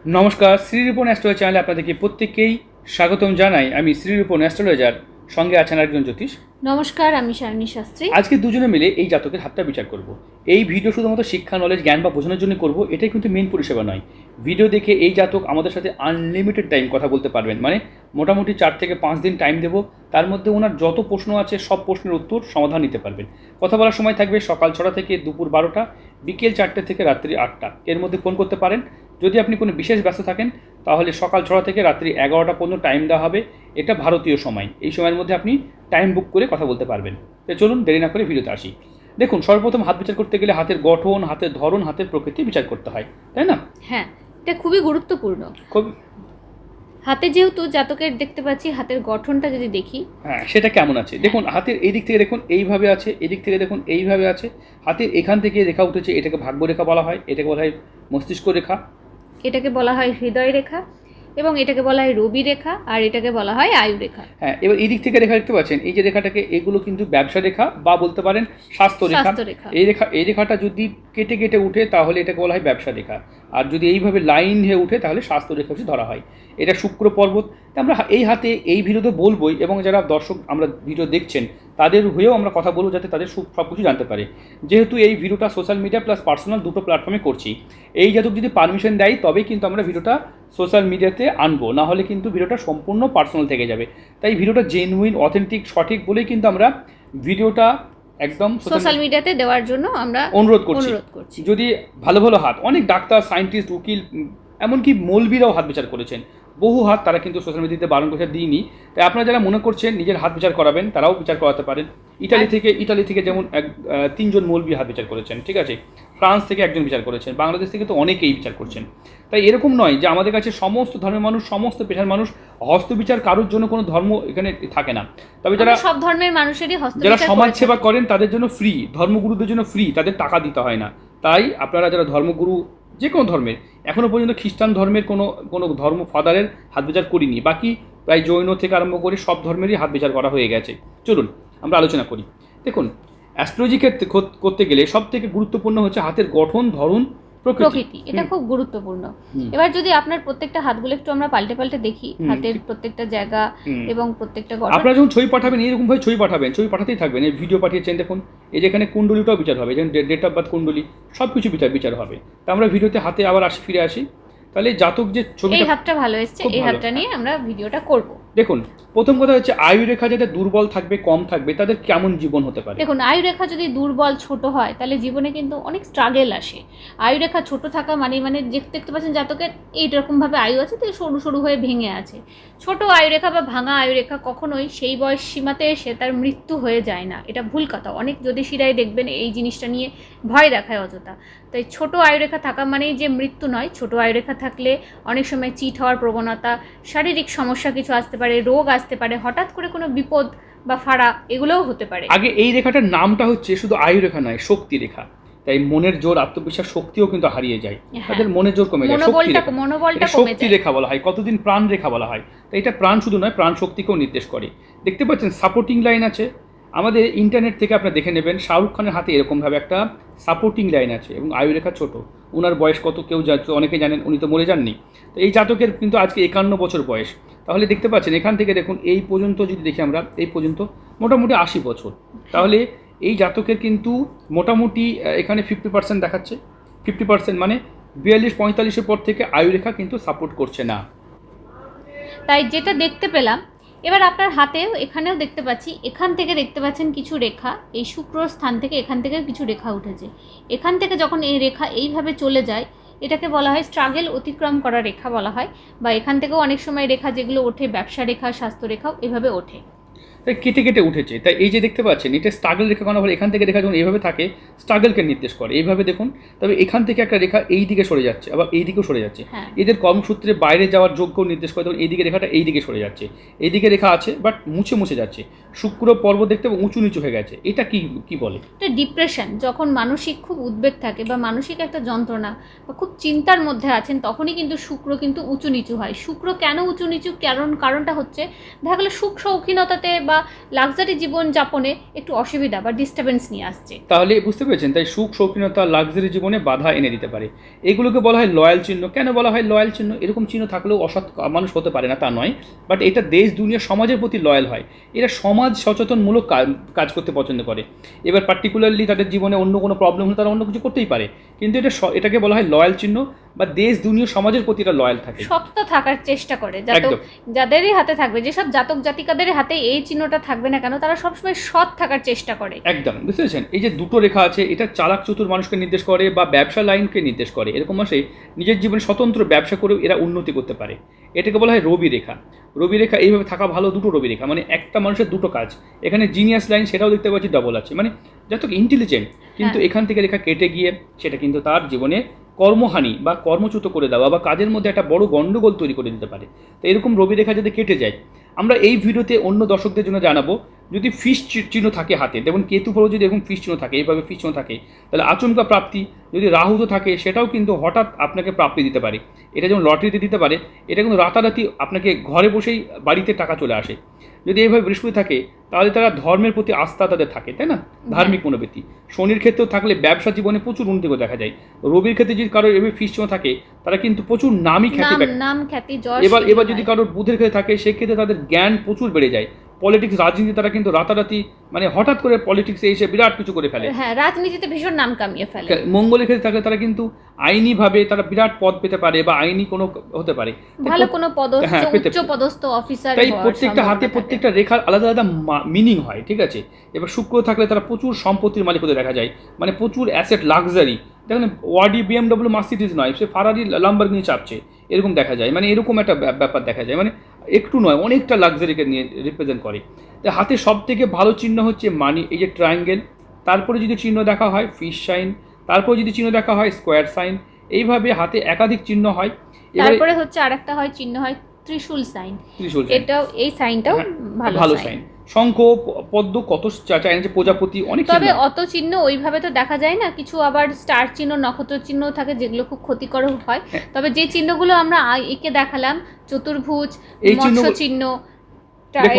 নমস্কার, শ্রীরূপন অ্যাস্ট্রোলজি চ্যানেলে আপনাদেরকে প্রত্যেককেই স্বাগতম জানাই। আমি শ্রীরূপন অ্যাস্ট্রোলজার, সঙ্গে আছেন একজন জ্যোতিষ। নমস্কার, আমি শালিনী শাস্ত্রী। আজকে দুজনে মিলে এই জাতকের হাতটা বিচার করব। এই ভিডিও শুধুমাত্র শিক্ষা, নলেজ, জ্ঞান বা বোঝানোর জন্য করব, এটাই কিন্তু মেন পরিষেবা নয়। ভিডিও দেখে এই জাতক আমাদের সাথে আনলিমিটেড টাইম কথা বলতে পারবেন, মানে মোটামুটি 4 থেকে 5 দিন টাইম দেবো। তার মধ্যে ওনার যত প্রশ্ন আছে সব প্রশ্নের উত্তর সমাধান নিতে পারবেন। কথা বলার সময় থাকবে সকাল 6টা থেকে দুপুর 12টা, বিকেল 4টে থেকে রাত্রি 8টা। এর মধ্যে ফোন করতে পারেন। যদি আপনি কোনো বিশেষ ব্যস্ত থাকেন তাহলে সকাল 6টা থেকে রাত্রি 11টা পর্যন্ত টাইম দেওয়া হবে। এটা ভারতীয় সময়। এই সময়ের মধ্যে আপনি টাইম বুক করে কথা বলতে পারবেন। তো চলুন দেরি না করে ভিডিওতে আসি। দেখুন, সর্বপ্রথম হাত বিচার করতে গেলে হাতের গঠন, হাতের ধরন, হাতের প্রকৃতি বিচার করতে হয়, তাই না? হ্যাঁ, এটা খুবই গুরুত্বপূর্ণ। খুব। হাতে যেহেতু জাতকের দেখতে পাচ্ছি, হাতের গঠনটা যদি দেখি, হ্যাঁ, সেটা কেমন আছে দেখুন। হাতের এই দিক থেকে দেখুন এইভাবে আছে, এদিক থেকে দেখুন এইভাবে আছে। হাতের এখান থেকে রেখা উঠেছে, এটাকে ভাগ্য রেখা বলা হয়, এটাকে বলা হয় মস্তিষ্ক রেখা, এটাকে বলা হয় হৃদয় রেখা, এবং এটাকে বলা হয় রবি রেখা, আর এটাকে বলা হয় আয়ু রেখা। হ্যাঁ, এবার এই দিক থেকে রেখা দেখতে পাচ্ছেন, এই যে রেখাটাকে, এগুলো কিন্তু ব্যবসা রেখা বা বলতে পারেন স্বাস্থ্য রেখা। এই রেখাটা যদি কেটে কেটে উঠে তাহলে এটাকে বলা হয় ব্যবসা রেখা, আর যদি এইভাবে লাইন হয়ে উঠে তাহলে স্বাস্থ্য রেখা হিসেবে ধরা হয়। এটা শুক্র পর্বত। আমরা এই হাতে এই ভিডিওতে বলবোই, এবং যারা দর্শক আমরা ভিডিও দেখছেন তাদের হয়েও আমরা কথা বলবো, যাতে তাদের সব কিছু জানতে পারে। যেহেতু এই ভিডিওটা সোশ্যাল মিডিয়া প্লাস পার্সোনাল দুটো প্ল্যাটফর্মে করছি, এই জাতক যদি পারমিশন দেয় তবেই কিন্তু আমরা ভিডিওটা সোশ্যাল মিডিয়াতে আনবো, না হলে কিন্তু ভিডিওটা সম্পূর্ণ পার্সোনাল থেকে যাবে। তাই ভিডিওটা জেনুইন, অথেন্টিক, সঠিক বলেই কিন্তু আমরা ভিডিওটা একদম সোশ্যাল মিডিয়াতে দেওয়ার জন্য আমরা অনুরোধ করছি। যদি ভালো ভালো হাত, অনেক ডাক্তার, সায়েন্টিস্ট, উকিল, এমনকি মৌলবীরাও হাত বিচার করেছেন, বহু হাত তারা কিন্তু সোশ্যাল মিডিয়াতে বারণ করে দিইনি। তাই আপনারা যারা মনে করছেন নিজের হাত বিচার করাবেন তারাও বিচার করাতে পারেন। ইটালি থেকে যেমন 3জন মৌলবী হাত বিচার করেছেন, ঠিক আছে। ফ্রান্স থেকে একজন বিচার করেছেন, বাংলাদেশ থেকে তো অনেকেই বিচার করছেন। তাই এরকম নয় যে আমাদের কাছে সমস্ত ধর্মের মানুষ, সমস্ত পেশার মানুষ, হস্তবিচার কারোর জন্য কোনো ধর্ম এখানে থাকে না। তবে যারা সব ধর্মের মানুষেরই যারা সমাজ সেবা করেন তাদের জন্য ফ্রি, ধর্মগুরুদের জন্য ফ্রি, তাদের টাকা দিতে হয় না। তাই আপনারা যারা ধর্মগুরু, যে কোনো ধর্মের, এখনও পর্যন্ত খ্রিস্টান ধর্মের কোনো ধর্ম ফাদারের হাত বিচার করিনি, বাকি প্রায় জৈন থেকে আরম্ভ করে সব ধর্মেরই হাত বিচার করা হয়ে গেছে। চলুন আমরা আলোচনা করি। দেখুন, অ্যাস্ট্রোলজি করতে গেলে সব থেকে গুরুত্বপূর্ণ হচ্ছে হাতের গঠন, ধরন, প্রকৃতি। এটা খুব গুরুত্বপূর্ণ। এবার যদি আপনার প্রত্যেকটা হাতগুলো একটু আমরা পাল্টে পাল্টে দেখি, হাতের প্রত্যেকটা জায়গা এবং প্রত্যেকটা গঠন। আপনারা যখন ছবি পাঠাবেন এরকম ভাবে ছবি পাঠাবেন, ছবি পাঠাতেই থাকবেন। এই ভিডিও পাঠিয়েছেন দেখুন, এই যেখানে কুণ্ডলিটাও বিচার হবে, যেমন ডেট অফ বার্থ, কুণ্ডলি, সব কিছু বিচার হবে। তা আমরা ভিডিওতে হাতে আবার ফিরে আসি। তাহলে জাতক যে ছবি, এই হাতটা ভালো এসেছে, এই হাতটা নিয়ে আমরা ভিডিওটা করব। দেখুন, প্রথম কথা হচ্ছে আয়ু রেখা যাদের দুর্বল থাকবে, কম থাকবে, তাদের কেমন জীবন হতে পারে। দেখুন, আয়ু রেখা যদি দুর্বল, ছোট হয় তাহলে জীবনে কিন্তু অনেক স্ট্রাগল আসে। আয়ু রেখা ছোট থাকা মানে দেখতে পাচ্ছেন জাতকের এইরকমভাবে আয়ু আছে, তো সরু সরু হয়ে ভেঙে আছে। ছোট আয়ু রেখা বা ভাঙা আয়ু রেখা কখনোই সেই বয়স সীমাতে এসে তার মৃত্যু হয়ে যায় না, এটা ভুল কথা। অনেক জ্যোতিষীরাই দেখবেন এই জিনিসটা নিয়ে ভয় দেখায় অযথা। তাই ছোট আয়ুরেখা থাকা মানেই যে মৃত্যু নয়। ছোট আয়ুরেখা থাকলে অনেক সময় চিট হওয়ার প্রবণতা, শারীরিক সমস্যা কিছু আসতে পারে, রোগ আসতে পারে, হঠাৎ করে কোনো বিপদ বা ফাড়া এগুলোও হতে পারে। আগে এই রেখাটার নামটা হচ্ছে শুধু আয়ু রেখা নয়, শক্তি রেখা। তাই মনের জোর, আত্মবিশ্বাস, শক্তিও কিন্তু হারিয়ে যায়, তাদের মনের জোর কমে যায়, শক্তি রেখা বলা হয়। কতদিন প্রাণ রেখা বলা হয়। তাই এটা প্রাণ শুধু নয়, প্রাণ শক্তিকেও নির্দেশ করে। দেখতে পাচ্ছেন সাপোর্টিং লাইন আছে। আমাদের ইন্টারনেট থেকে আপনারা দেখে নেবেন, শাহরুখ খানের হাতে এরকমভাবে একটা সাপোর্টিং লাইন আছে, এবং আয়ু রেখা ছোট। ওনার বয়স কত কেউ অনেকে জানেন, উনি তো মরে যাননি। তো এই জাতকের কিন্তু আজকে 51 বছর বয়স। তাহলে দেখতে পাচ্ছেন এখান থেকে দেখুন এই পর্যন্ত যদি দেখি আমরা, এই পর্যন্ত মোটামুটি 80 বছর। তাহলে এই জাতকের কিন্তু মোটামুটি এখানে 50% দেখাচ্ছে। 50% মানে 42-45-এর পর থেকে আয়ু রেখা কিন্তু সাপোর্ট করছে না। তাই যেটা দেখতে পেলাম, এবার আপনার হাতেও এখানেও দেখতে পাচ্ছি, এখান থেকে দেখতে পাচ্ছেন কিছু রেখা, এই শুক্র স্থান থেকে এখান থেকে কিছু রেখা উঠেছে। এখান থেকে যখন এই রেখা এইভাবে চলে যায়, এটাকে বলা হয় স্ট্রাগল অতিক্রম করা রেখা বলা হয়। বা এখান থেকেও অনেক সময় রেখা যেগুলো ওঠে, ব্যবসা রেখা, স্বাস্থ্য রেখাও এভাবে ওঠে। তাই কেটে কেটে উঠেছে। তাই এই যে দেখতে পাচ্ছেন, এটা স্ট্রাগল রেখা কেন বলে, এখান থেকে রেখা যখন এইভাবে থাকে স্ট্রাগলকে নির্দেশ করে। এইভাবে দেখুন, তবে এখান থেকে একটা রেখা এই দিকে সরে যাচ্ছে, আবার এই দিকেও সরে যাচ্ছে। এদের কর্মসূত্রে বাইরে যাওয়ার যোগ্য নির্দেশ করে। তখন এই দিকে রেখাটা এই দিকে সরে যাচ্ছে, এই দিকে রেখা আছে বাট মুছে যাচ্ছে। শুক্র পর্ব দেখতে উঁচু নিচু হয়ে গেছে। এটা কি বলে? এটা ডিপ্রেশন। যখন মানসিক খুব উদ্বেগ থাকে বা মানসিক একটা যন্ত্রণা বা খুব চিন্তার মধ্যে আছেন, তখনই কিন্তু শুক্র কিন্তু উঁচু নিচু হয়। শুক্র কেন উঁচু নিচু, কারণটা হচ্ছে দেখা গেলো সুখ শৌখিনতাতে বা লাক্সারি জীবন যাপনে একটু অসুবিধা বা ডিস্টারবেন্স নিয়ে আসছে। তাহলে বুঝতে পেরেছেন, তাই সুখ শৌখিনতা লাক্সারি জীবনে বাধা এনে দিতে পারে। এগুলোকে বলা হয় লয়াল চিহ্ন। কেন বলা হয় লয়াল চিহ্ন? এরকম চিহ্ন থাকলেও অসৎ মানুষ হতে পারে না তা নয়, বাট এটা দেশ দুনিয়া সমাজের প্রতি লয়াল হয়। এরা সমাজ সচেতনমূলক কাজ করতে পছন্দ করে। এবার পার্টিকুলারলি তাদের জীবনে অন্য কোনো প্রবলেম হলে তারা অন্য কিছু করতেই পারে, কিন্তু এটাকে বলা হয় লয়াল চিহ্ন বা দেশ দুনিয়া সমাজের প্রতি এটা লয়াল থাকে, সততা থাকার চেষ্টা করে। যাদেরই হাতে থাকবে, যেসব জাতক জাতিকাদের হাতে এই চিহ্নটা থাকবে না কেন, তারা সবসময় সৎ থাকার চেষ্টা করে। একদম বুঝতে পেরেছেন। এই যে দুটো রেখা আছে, এটা চালাক চতুর মানুষকে নির্দেশ করে বা ব্যবসা লাইনকে নির্দেশ করে। এরকম মাসে নিজের জীবনে স্বতন্ত্র ব্যবসা করেও এরা উন্নতি করতে পারে। এটাকে বলা হয় রবি রেখা। রবি রেখা এইভাবে থাকা ভালো, দুটো রবি রেখা, মানে একটা মানুষের দুটো কাজ। এখানে জিনিয়াস লাইন সেটাও দেখতে পাচ্ছি ডবল আছে, মানে যত ইন্টেলিজেন্ট, কিন্তু এখান থেকে রেখা কেটে গিয়ে সেটা কিন্তু তার জীবনে কর্মহানি বা কর্মচ্যুত করে দেওয়া বা কাজের মধ্যে একটা বড় গণ্ডগোল তৈরি করে দিতে পারে। তো এরকম রবি রেখা যদি কেটে যায়, আমরা এই ভিডিওতে অন্য দর্শকদের জন্য জানাবো, যদি ফিশ চিহ্ন থাকে হাতে, দেখুন কেতু ফলও যদি এরকম ফিশ চিহ্ন থাকে, এইভাবে ফিশ চিহ্ন থাকে, তাহলে আচমকা প্রাপ্তি। যদি রাহু তো থাকে, সেটাও কিন্তু হঠাৎ আপনাকে প্রাপ্তি দিতে পারে। এটা যেমন লটারিতে দিতে পারে, এটা কিন্তু রাতারাতি আপনাকে ঘরে বসেই বাড়িতে টাকা চলে আসে। যদি এইভাবে বৃহস্পতি থাকে, তাহলে তারা ধর্মের প্রতি আস্থা তাদের থাকে, তাই না, ধার্মিক মনোবৃত্তি। শনির ক্ষেত্রেও থাকলে ব্যবসা জীবনে প্রচুর উন্নতি করে দেখা যায়। রবির ক্ষেত্রে যদি কারোর এভাবে ফিশ চিহ্ন থাকে, তারা কিন্তু প্রচুর নাম খ্যাতি। এবার যদি কারোর বুধের ক্ষেত্রে থাকে, সেক্ষেত্রে তাদের জ্ঞান প্রচুর বেড়ে যায়। পলিটিক্স, রাজনীতি, তারা কিন্তু রাতারাতি মানে হঠাৎ করে পলিটিক্সে এসে বিরাট কিছু করে ফেলে। হ্যাঁ, রাজনীতিতে ভীষণ নাম কামিয়ে ফেলে। মঙ্গলের ক্ষেত্রে থাকলে তারা কিন্তু আইনিভাবে তারা বিরাট পদ পেতে পারে বা আইনি কোনো হতে পারে, ভালো কোনো উচ্চ পদস্থ অফিসার। তাই প্রত্যেকটা হাতে প্রত্যেকটা রেখার আলাদা আলাদা মিনিং হয়, ঠিক আছে। এবার শুক্র থাকলে তারা প্রচুর সম্পত্তির মালিক হতে দেখা যায়, মানে প্রচুর অ্যাসেট, লাক্সারি। দেখেন ওয়াডি, বিএমডব্লিউ, মার্সিডিজ নয়, সে ফারারি, লাম্বরগিনি চাপছে, এরকম দেখা যায়। মানে এরকম একটা ব্যাপার দেখা যায়, মানে একটু নয়, অনেকটা লাক্সারিকে নিয়ে রিপ্রেজেন্ট করে। তাই হাতে সব থেকে ভালো চিহ্ন হচ্ছে মানি, এই যে ট্রায়াঙ্গেল, তারপরে যদি চিহ্ন দেখা হয় ফিশ সাইন, তারপরে যদি চিহ্ন দেখা হয় স্কোয়ার সাইন। এইভাবে হাতে একাধিক চিহ্ন হয়। তারপরে হচ্ছে আরেকটা হয় চিহ্ন হয় ত্রিশূল সাইন। এটাও, এই সাইনটাও ভালো সাইন। শঙ্খ, পদ্ম, কত চাই যে প্রজাপতি, অনেক। তবে অত চিহ্ন ওইভাবে তো দেখা যায় না, কিছু আবার স্টার চিহ্ন, নক্ষত্র চিহ্ন থাকে, যেগুলো খুব ক্ষতিকর হয়। তবে যে চিহ্নগুলো আমরা একে দেখালাম, চতুর্ভুজ, মৎস্য চিহ্ন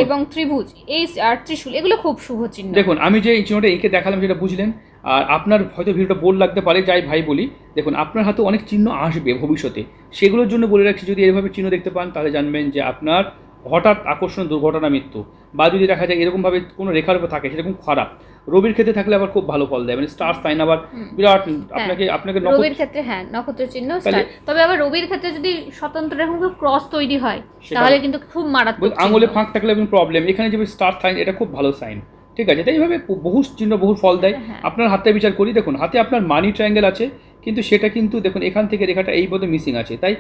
এবং ত্রিভুজ, এই আর ত্রিশূল, এগুলো খুব শুভ চিহ্ন। দেখুন, আমি যে এই চিহ্নটা এঁকে দেখালাম সেটা বুঝলেন। আর আপনার হয়তো ভিডিওটা বোর লাগতে পারে, যাই ভাই বলি, দেখুন আপনার হাতে অনেক চিহ্ন আসবে ভবিষ্যতে। সেগুলোর জন্য বলে রাখছি, যদি এভাবে চিহ্ন দেখতে পান, তাহলে জানবেন যে আপনার হঠাৎ আকর্ষণীয় দুর্ঘটনা, মৃত্যু, বা যদি দেখা যায় এরকমভাবে কোনো রেখার উপর থাকে, সেটা খুব খারাপ। রবির ক্ষেত্রে থাকলে আবার খুব ভালো ফল দেয়, মানে স্টার সাইন, আবার বিরাট আপনাকে রবির ক্ষেত্রে নক্ষত্র চিহ্ন স্টার। তবে আবার রবির ক্ষেত্রে যদি স্বতন্ত্র এরকম ক্রস তৈরি হয়, তাহলে কিন্তু খুব মারাত্মক। আঙুলে ফাঁক থাকলে প্রবলেম। এখানে যে স্টার সাইন, এটা খুব ভালো সাইন, ঠিক আছে। তাই এইভাবে বহু চিহ্ন বহু ফল দেয়। আপনার হাতে বিচার করি, দেখুন হাতে আপনার মানি ট্রায়াঙ্গেল আছে, কিন্তু সেটা কিন্তু দেখুন এখান থেকে রেখাটা এই পদে মিসিং আছে। তাই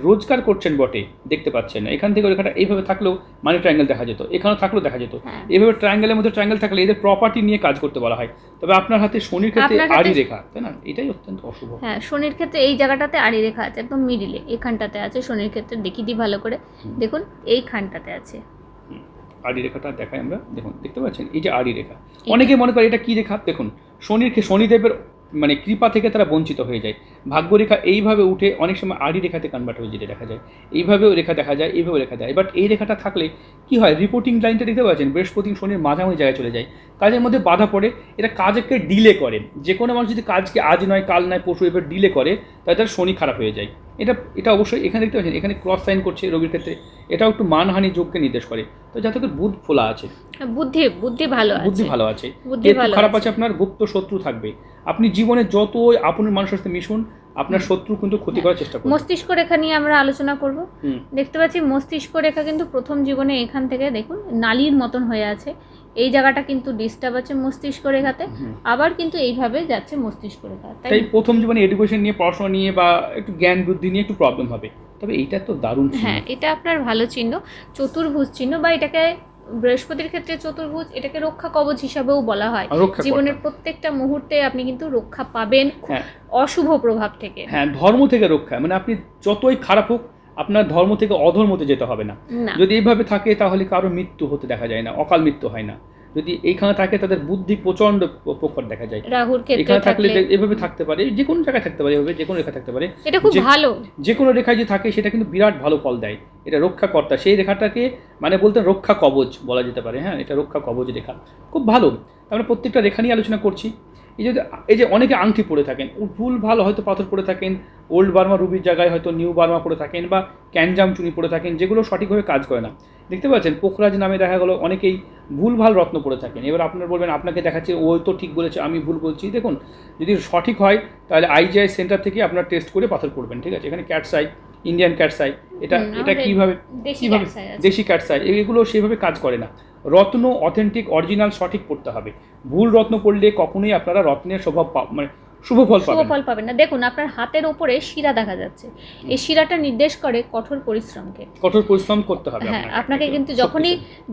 রোজগার করছেন বটে, দেখতে পাচ্ছেন না। এখান থেকে রেখাটা এইভাবে থাকলেও মানি ট্রায়াঙ্গেল দেখা যেত, এখানেও থাকলেও দেখা যেত। এইভাবে ট্রায়াঙ্গেলের মধ্যে ট্রায়াঙ্গেল থাকলে এদের প্রপার্টি নিয়ে কাজ করতে বলা হয়। তবে আপনার হাতে শনির ক্ষেত্রে আড়ি রেখা, তাই না, এটাই অত্যন্ত অশুভ। হ্যাঁ, শনির ক্ষেত্রে এই জায়গাটাতে আড়ি রেখা আছে, একদম মিডিলে এখানটাতে আছে। শনির ক্ষেত্রে দেখিয়ে দিই ভালো করে, দেখুন এইখানটাতে আছে আড়ি রেখাটা দেখাই আমরা, দেখুন দেখতে পাচ্ছেন, এই যে আড়ি রেখা। অনেকে মনে করে এটা কি রেখা, দেখুন শনিদেবের মানে কৃপা থেকে তারা বঞ্চিত হয়ে যায়। ভাগ্যরেখা এইভাবে উঠে অনেক সময় আড়ি রেখাতে কনভার্ট হয়ে যেতে দেখা যায়। এইভাবেও রেখা দেখা যায়, এইভাবেও রেখা দেয়। বাট এই রেখাটা থাকলে কি হয়, রিপোর্টিং লাইনটা দেখতে পাচ্ছেন, বৃহস্পতি শনির মাঝামাঝি জায়গায় চলে যায়, কাজের মধ্যে বাধা পড়ে। এটা কাজকে ডিলে করে। যে কোনো মানুষ যদি কাজকে আজ নয় কাল নয় পরশু এবার ডিলে করে, তাহলে তার শনি খারাপ হয়ে যায়। এটা অবশ্যই এখানে দেখতে পাচ্ছেন, এখানে ক্রস সাইন করছে রবির ক্ষেত্রে, এটাও একটু মানহানি যোগকে নির্দেশ করে। তো জাতকের বুধ ফোলা আছে, বুদ্ধি ভালো আছে, খারাপ আছে, আপনার গুপ্ত শত্রু থাকবে। আপনি জীবনে যতই আপন মানুষের সাথে মিশুন, আপনার শত্রু কিন্তু ক্ষতি করার চেষ্টা করবে। মস্তিষ্ক রেখা নিয়ে আমরা আলোচনা করব। দেখতে পাচ্ছি মস্তিষ্ক রেখা কিন্তু প্রথম জীবনে এখান থেকে দেখুন নালীর মতন হয়ে আছে, এই জায়গাটা কিন্তু ডিস্টার্ব আছে মস্তিষ্ক রেখাতে, আবার কিন্তু এইভাবে যাচ্ছে মস্তিষ্ক রেখা। তাই প্রথম জীবনে এডুকেশন নিয়ে, পড়াশোনা নিয়ে বা একটু জ্ঞান বুদ্ধি নিয়ে একটু প্রবলেম হবে। তবে এইটা তো দারুণ। হ্যাঁ, এটা আপনার ভালো চিহ্ন, চতুর্ভুজ চিহ্ন, বা এটাকে বৃহস্পতির ক্ষেত্রে চতুর্ভুজ, এটাকে রক্ষা কবচ হিসাবেও বলা হয়। জীবনের প্রত্যেকটা মুহূর্তে আপনি কিন্তু রক্ষা পাবেন অশুভ প্রভাব থেকে। হ্যাঁ, ধর্ম থেকে রক্ষা, মানে আপনি যতই খারাপ হোক, আপনার ধর্ম থেকে অধর্মতে যেতে হবে না। যদি এইভাবে থাকে, তাহলে কারো মৃত্যু হতে দেখা যায় না, অকাল মৃত্যু হয় না। যদি এইখানে থাকে তাদের বুদ্ধি প্রচন্ড প্রখর দেখা যায়। রাহুর ক্ষেত্রে এখানে থাকলে এভাবে থাকতে পারে, যে কোনো জায়গায় থাকতে পারে, এভাবে যে কোনো রেখা থাকতে পারে, এটা খুব ভালো। যে কোনো রেখায় যে থাকে সেটা কিন্তু বিরাট ভালো ফল দেয়। এটা রক্ষাকর্তা, সেই রেখাটাকে মানে বলতে রক্ষা কবচ বলা যেতে পারে। হ্যাঁ, এটা রক্ষা কবচ রেখা, খুব ভালো। আমরা প্রত্যেকটা রেখা নিয়ে আলোচনা করছি। এই যে অনেকে আংটি পরে থাকেন, ভুল ভালো হয়তো পাথর পরে থাকেন, ওল্ড বার্মা রুবির জায়গায় হয়তো নিউ বার্মা পরে থাকেন, বা ক্যানজাম চুনি পরে থাকেন, যেগুলো সঠিকভাবে কাজ করে না। দেখতে পাচ্ছেন পোখরাজ নামে দেখা গেলো অনেকেই ভুল ভাল রত্ন পরে থাকেন। এবার আপনারা বলবেন আপনাকে দেখাচ্ছে ও তো ঠিক বলেছে, আমি ভুল বলছি। দেখুন, যদি সঠিক হয় তাহলে IGI সেন্টার থেকে আপনার টেস্ট করে পাথর পড়বেন, ঠিক আছে? এখানে ক্যাটসাই, ইন্ডিয়ান ক্যাটসাই, এটা কীভাবে দেশি ক্যাটসাই, এগুলো সেইভাবে কাজ করে না। রত্ন অথেন্টিক অরিজিনাল সঠিক পড়তে হবে। ভুল রত্ন পড়লে কখনোই আপনারা রত্নের স্বভাব মানে শুভ ফল পাবেন না। দেখুন আপনার হাতের উপরে শিরা দেখা যাচ্ছে, এই শিরাটা নির্দেশ করে কঠোর পরিশ্রমকে। কঠোর পরিশ্রম করতে হবে। হ্যাঁ, আপনাকে কিন্তু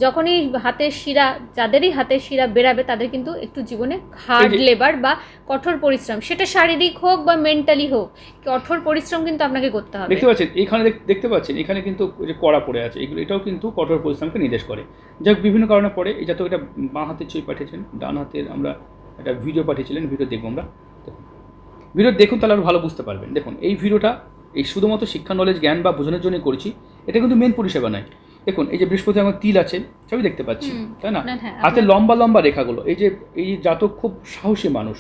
যখনই হাতের শিরা, যাদেরই হাতের শিরা বেরাবে তাদের কিন্তু একটু জীবনে হার্ড লেবার বা কঠোর পরিশ্রম, সেটা শারীরিক হোক বা মেন্টালি হোক, কঠোর পরিশ্রম কিন্তু আপনাকে করতে হবে। দেখতে পাচ্ছেন এখানে, দেখতে পাচ্ছেন এখানে কিন্তু যে কড়া পড়ে আছে, এটাও কিন্তু কঠোর পরিশ্রমকে নির্দেশ করে। যাই হোক, বিভিন্ন কারণে পড়ে। এই যাতে এটা বাঁ হাতের ছবি পাঠিয়েছেন, ডান হাতের আমরা একটা ভিডিও পাঠিয়েছিলেন, ভিডিও দেখবো আমরা। ভিডিও দেখুন, তাহলে আরও ভালো বুঝতে পারবেন। দেখুন, এই ভিডিওটা এই শুধুমাত্র শিক্ষা নলেজ জ্ঞান বা বোঝানোর জন্য করছি, এটা কিন্তু মেন পরিষেবা নয়। দেখুন, এই যে বৃহস্পতি আমার তিল আছে, সবই দেখতে পাচ্ছি, তাই না? হাতে লম্বা লম্বা রেখাগুলো, এই জাতক খুব সাহসী মানুষ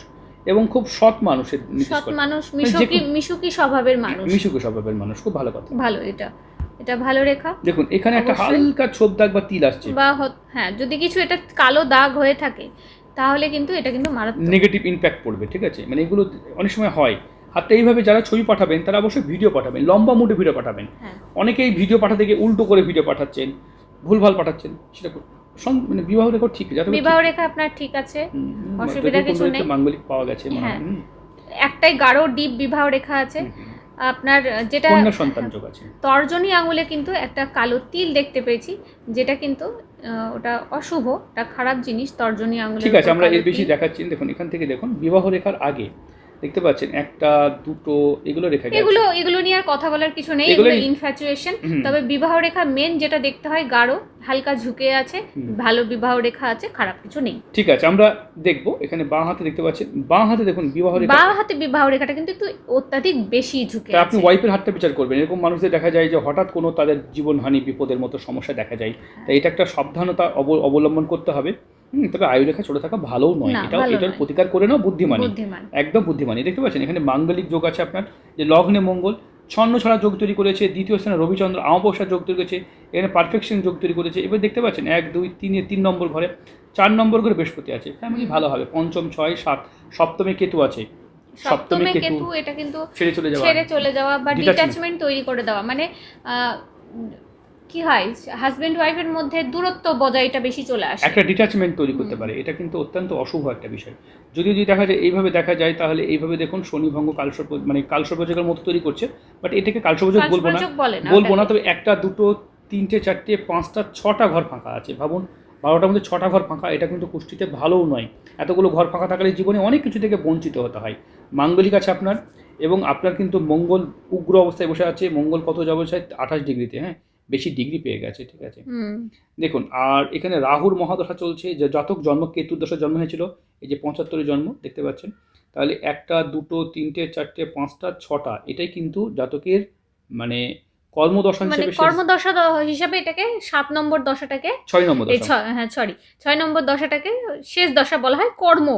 এবং খুব সৎ মানুষের মিশুকি স্বভাবের মানুষ, খুব ভালো কথা, ভালো। এটা ভালো রেখা। দেখুন এখানে একটা হালকা ছোপ দাগ বা তিল আসছে, বা হ্যাঁ, যদি কিছু এটা কালো দাগ হয়ে থাকে তাহলে কিন্তু এটা কিন্তু মারাত্মক নেগেটিভ ইম্প্যাক্ট পড়বে, ঠিক আছে? মানে এগুলো অনেক সময় হয়। হাতে এইভাবে যারা ছবি পাঠাবেন তারা অবশ্যই ভিডিও পাঠাবেন, লম্বা মুডে ভিডিও পাঠাবেন। অনেকেই ভিডিও পাঠাতে গিয়ে উল্টো করে ভিডিও পাঠাচ্ছেন, ভুলভাল পাঠাচ্ছেন। সেটা মানে বিবাহ রেখা ঠিক আছে, বিবাহ রেখা আপনার ঠিক আছে, অসুবিধা কিছু নেই, মাঙ্গলিক পাওয়া গেছে। একটাই গাঢ় ডিপ বিবাহ রেখা আছে আপনার, যেটা কন্যা সন্তান যোগ আছে। তর্জনী আঙুলে কিন্তু একটা কালো তিল দেখতে পেয়েছি, যেটা কিন্তু ওটা অশুভ, ওটা খারাপ জিনিস। তর্জনী আঙুলে ঠিক আছে, আমরা এর বেশি দেখাচ্ছি। দেখুন এখান থেকে দেখুন, বিবাহ রেখার আগে দেখতে পাচ্ছেন একটা দুটো এগুলো রেখা গেছে। এগুলো নিয়ে আর কথা বলার কিছু নেই, এগুলো ইনফ্যাচুয়েশন। তবে বিবাহ রেখা মেন যেটা দেখতে হয় গাঢ়, হালকা ঝুঁকে আছে, ভালো বিবাহ রেখা আছে, খারাপ কিছু নেই। ঠিক আছে, আমরা দেখব। এখানে বাঁ হাতে দেখতে পাচ্ছেন, বাঁ হাতে দেখুন বিবাহ রেখা, বাঁ হাতে বিবাহ রেখাটা কিন্তু একটু অত্যাধিক বেশি ঝুঁকে আছে। আপনি ওয়াইফের হাতটা বিচার করবেন। এরকম মানুষদের দেখা যায় যে হঠাৎ কোনো তাদের জীবনহানি বিপদের মতো সমস্যা দেখা যায়, তাই এটা একটা সাবধানতা অবলম্বন করতে হবে। তবে আয়ুরেখা ছোট থাকা ভালোও নয়, এটার প্রতিকার করে নাও বুদ্ধিমানী, একদম বুদ্ধিমানী। দেখতে পাচ্ছেন এখানে মাঙ্গলিক যোগ আছে আপনার, যে লগ্নে মঙ্গল ছন্ন ছড়া যোগ তৈরি করেছে, দ্বিতীয় স্থানে রবিচন্দ্র আমাবস্যা যোগ তৈরি করেছে, এখানে পারফেকশন যোগ তৈরি করেছে। এবার দেখতে পাচ্ছেন 1 2 3 নম্বর ঘরে 4 নম্বর ঘরে বৃহস্পতি আছে, ফ্যামিলি ভালো হবে। পঞ্চম 6 7 সপ্তমে কেতু আছে, সপ্তমে কেতু, এটা কিন্তু ছেড়ে চলে যাওয়া বা ডিট্যাচমেন্ট তৈরি করে দেওয়া, মানে কি হয়, হাজবেন্ড ওয়াইফের মধ্যে দূরত্ব বজায়টা বেশি চলে আসে, একটা ডিট্যাচমেন্ট তৈরি করতে পারে। এটা কিন্তু অত্যন্ত অশুভ একটা বিষয়। যদি দেখা যায় এইভাবে দেখা যায়, তাহলে এইভাবে দেখুন শনি ভঙ্গ কালসর্প, মানে কালসর্পযোগের মতো তৈরি করছে। বাট এটাকে কালসর্পযোগ বলবো না, তবে একটা দুটো তিনটে চারটে পাঁচটা 6টা ঘর ফাঁকা আছে। ভাবুন 12টার মধ্যে 6টা ঘর ফাঁকা, এটা কিন্তু কুষ্টিতে ভালোও নয়। এতগুলো ঘর ফাঁকা থাকলে জীবনে অনেক কিছু থেকে বঞ্চিত হতে হয়। মাঙ্গলিক আছে আপনার, এবং আপনার কিন্তু মঙ্গল উগ্র অবস্থায় বসে আছে। মঙ্গল কত অবস্থায়? 28 ডিগ্রিতে, হ্যাঁ, বেশি ডিগ্রি পেয়ে গেছে, ঠিক আছে? দেখুন, আর এখানে রাহুর মহাদশা চলছে, যে জাতক জন্ম কেতুর দশায় জন্ম হয়েছিল, এই যে 75 জন্ম দেখতে পাচ্ছেন, তাহলে একটা দুটো তিনটে চারটে পাঁচটা 6টা, এটাই কিন্তু জাতকের মানে কর্মদশা হিসেবে এটাকে 7 নম্বর দশাটাকে 6 নম্বর দশা, হ্যাঁ সরি 6 নম্বর দশাটাকে শেষ দশা বলা হয়, কর্ম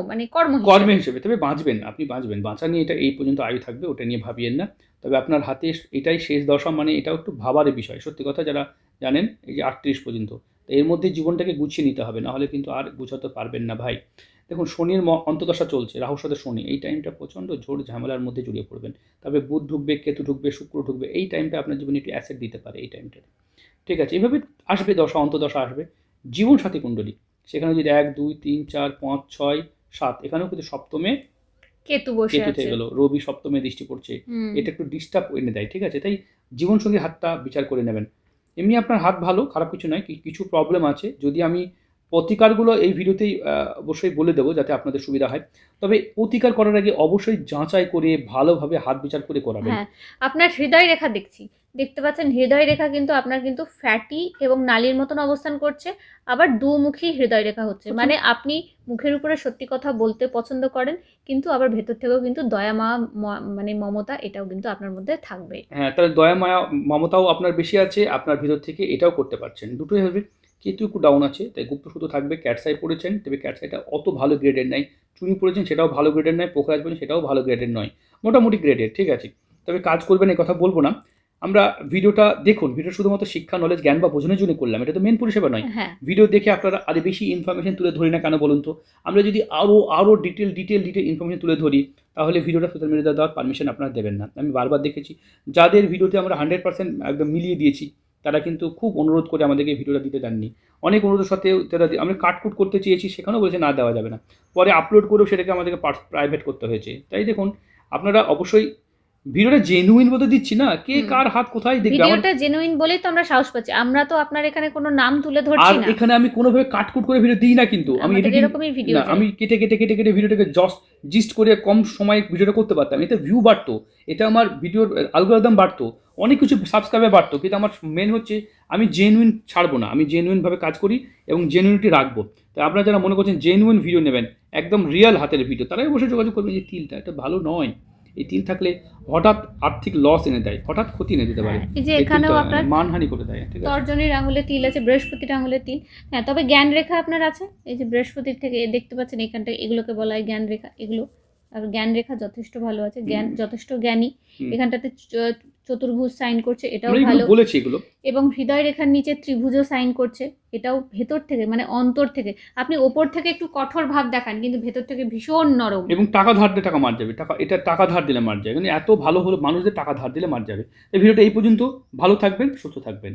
হিসেবে। তবে বাঁচবেন, আপনি বাঁচবেন, বাঁচা নিয়ে এটা এই পর্যন্ত আয়ু থাকবে, ওটা নিয়ে ভাবিয়েন না। তবে আপনার হাতে এটাই শেষ দশা, মানে এটাও একটু ভাবার বিষয়। সত্যি কথা, যারা জানেন এই যে 38 পর্যন্ত, তো এর মধ্যে জীবনটাকে গুছিয়ে নিতে হবে, নাহলে কিন্তু আর গুছাতে পারবেন না ভাই। দেখুন শনির অন্তদশা চলছে, রাহুর সাথে শনি, এই টাইমটা প্রচণ্ড ঝোড় ঝামেলার মধ্যে জড়িয়ে পড়বেন। তবে বুধ ঢুকবে, কেতু ঢুকবে, শুক্র ঢুকবে, এই টাইমটা আপনার জীবনে একটু অ্যাসেট দিতে পারে এই টাইমটাতে, ঠিক আছে? এইভাবে আসবে দশা, অন্তদশা আসবে। জীবনসাথী কুণ্ডলী, সেখানে যদি 1 2 3 4 5 6 7, এখানেও কিন্তু সপ্তমে কেতু থেকে গেল, রবি সপ্তমে দৃষ্টি পড়ছে, এটা একটু ডিস্টার্ব এনে দেয়, ঠিক আছে? তাই জীবনসঙ্গী হাতটা বিচার করে নেবেন। এমনি আপনার হাত ভালো, খারাপ কিছু নয়, কিছু প্রবলেম আছে। যদি আমি প্রতিকারগুলো এই ভিডিওতেই অবশ্যই বলে দেবো, যাতে আপনাদের সুবিধা হয়। তবে প্রতিকার করার আগে অবশ্যই যাচাই করে ভালোভাবে হাত বিচার করে করাবেন। হ্যাঁ, আপনার হৃদয় রেখা দেখছি, দেখতে পাচ্ছেন হৃদয় রেখা কিন্তু আপনার কিন্তু ফ্যাটি এবং নালীর মতন অবস্থান করছে, আবার দুমুখী হৃদয় রেখা হচ্ছে, মানে আপনি মুখের উপরে সত্যি কথা বলতে পছন্দ করেন, কিন্তু আবার ভেতর থেকেও কিন্তু দয়া মানে মমতা এটাও কিন্তু আপনার মধ্যে থাকবে। হ্যাঁ, তাহলে দয়া মায়া মমতাও আপনার বেশি আছে, আপনার ভিতর থেকে এটাও করতে পারছেন, দুটোই হবে। কেতু একটু ডাউন আছে, তাই গুপ্তসূত্র থাকবে। ক্যাটসাই পড়েছেন, তবে ক্যাটসাইটা অত ভালো গ্রেডের নাই। চুনি পড়েছেন, সেটাও ভালো গ্রেডের নয়। পোখরাজ পড়েছেন, সেটাও ভালো গ্রেডের নয়, মোটামুটি গ্রেডের, ঠিক আছে। তবে কাজ করবেন এই কথা বলবো না। আমরা ভিডিওটা দেখুন, ভিডিও শুধুমাত্র শিক্ষা, নলেজ, জ্ঞান বা বোঝানোর জন্য করলাম, এটা তো মেন পরিষেবা নয়। হ্যাঁ, ভিডিও দেখে আপনারা আরো বেশি ইনফরমেশন তুলে ধরি না কেন বলুন তো? আমরা যদি আরো ডিটেল ইনফরমেশন তুলে ধরি, তাহলে ভিডিওটা সোশ্যাল মিডিয়াতে দেওয়ার পারমিশন আপনারা দেবেন না। আমি বারবার দেখেছি, যাদের ভিডিওতে আমরা 100% একদম মিলিয়ে দিয়েছি, তারা কিন্তু খুব অনুরোধ করে আমাদেরকে ভিডিওটা দিতে দেননি। অনেক অনুরোধের সত্ত্বেও তারা আমরা কাটকুট করতে চেয়েছি, সেখানেও বলেছে না, দেওয়া যাবে না। পরে আপলোড করেও সেটাকে আমাদেরকে প্রাইভেট করতে হয়েছে। তাই দেখুন, আপনারা অবশ্যই ভিডিওটা জেনুইন বলতে দিচ্ছি না, কে কার হাত কোথায় দেখবে। ভিডিওটা জেনুইন বলেই তো আমরা সাহস পাচ্ছি। আমরা তো আপনার এখানে কোনো নাম তুলে ধরছি আর না। এখানে আমি কোনোভাবে কাটকুট করে ভিডিও দিই না, কিন্তু আমি এরকমই ভিডিও না, আমি কেটে ভিডিওটাকে জিস্ট করে কম সময়ে ভিডিওটা করতে পারতাম। এতে ভিউ বাড়তো, এটা আমার ভিডিওর অ্যালগরিদম বাড়তো, অনেক কিছু সাবস্ক্রাইবার বাড়তো। কিন্তু আমার মেন হচ্ছে আমি জেনুইন ছাড়বো না, আমি জেনুইনভাবে কাজ করি এবং জেনুইনিটি রাখবো। তাই আপনারা যারা মনে করছেন জেনুইন ভিডিও নেবেন, একদম রিয়েল হাতের ভিডিও, তারাই অবশ্যই যোগাযোগ করবেন। যে তিলটা এটা ভালো নয়, এই তিল থাকলে হঠাৎ আর্থিক লস এনে দেয়, হঠাৎ ক্ষতি এনে দিতে পারে। এই যে এখানেও আপনার মানহানি করে দেয়, ঠিক আছে। তর্জনীর আঙুলে তিল আছে, বৃহস্পতির আঙুলে তিল। হ্যাঁ, তবে জ্ঞান রেখা আপনার আছে, এই যে বৃহস্পতির থেকে দেখতে পাচ্ছেন এখানটা, এগুলোকে বলা হয় জ্ঞান রেখা। এগুলো আর জ্ঞান রেখা যথেষ্ট ভালো আছে, জ্ঞান যথেষ্ট জ্ঞানী। এখানটাতে চতুর্ভুজ সাইন করছে, এটাও ভালো বলেছি এগুলো। এবং হৃদয় রেখার নিচে ত্রিভুজও সাইন করছে, এটাও ভেতর থেকে মানে অন্তর থেকে। আপনি ওপর থেকে একটু কঠোর ভাব দেখান, কিন্তু ভেতর থেকে ভীষণ নরম। এবং টাকা ধার দিলে টাকা মার যাবে, টাকা ধার দিলে মার যাবে, মানে এত ভালো হলো মানুষদের টাকা ধার দিলে মার যাবে। এই ভিডিওটা এই পর্যন্ত, ভালো থাকবেন, সুস্থ থাকবেন।